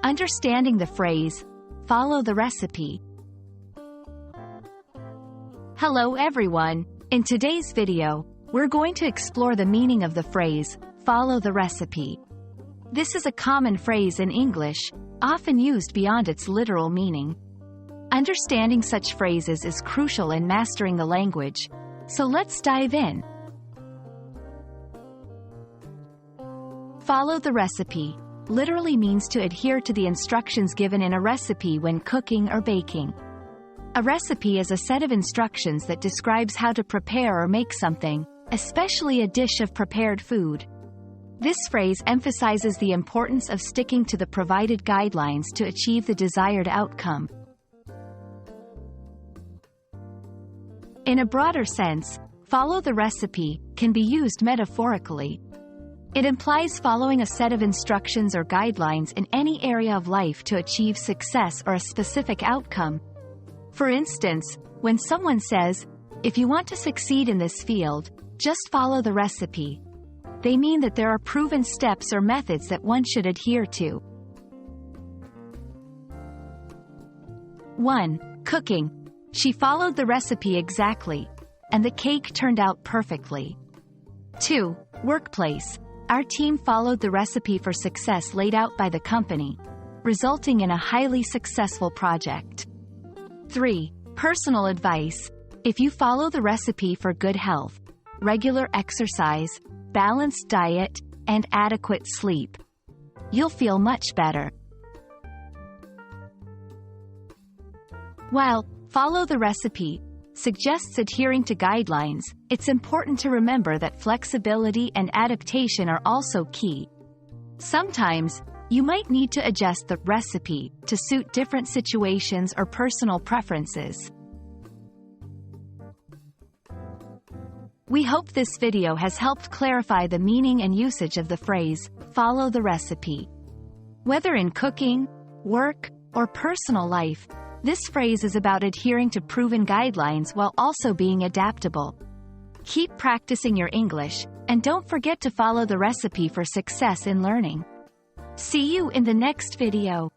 Understanding the phrase, follow the recipe. Hello everyone. In today's video, we're going to explore the meaning of the phrase, follow the recipe. This is a common phrase in English, often used beyond its literal meaning. Understanding such phrases is crucial in mastering the language, so let's dive in. Follow the recipe literally means to adhere to the instructions given in a recipe when cooking or baking. A recipe is a set of instructions that describes how to prepare or make something, especially a dish of prepared food. This phrase emphasizes the importance of sticking to the provided guidelines to achieve the desired outcome. In a broader sense, follow the recipe can be used metaphorically. It implies following a set of instructions or guidelines in any area of life to achieve success or a specific outcome. For instance, when someone says, "If you want to succeed in this field, just follow the recipe," they mean that there are proven steps or methods that one should adhere to. 1. Cooking. She followed the recipe exactly, and the cake turned out perfectly. 2. Workplace. Our team followed the recipe for success laid out by the company, resulting in a highly successful project. 3. Personal advice. If you follow the recipe for good health, regular exercise, balanced diet, and adequate sleep, you'll feel much better. While follow the recipe suggests adhering to guidelines, it's important to remember that flexibility and adaptation are also key. Sometimes, you might need to adjust the recipe to suit different situations or personal preferences. We hope this video has helped clarify the meaning and usage of the phrase, follow the recipe. Whether in cooking, work, or personal life, this phrase is about adhering to proven guidelines while also being adaptable. Keep practicing your English, and don't forget to follow the recipe for success in learning. See you in the next video.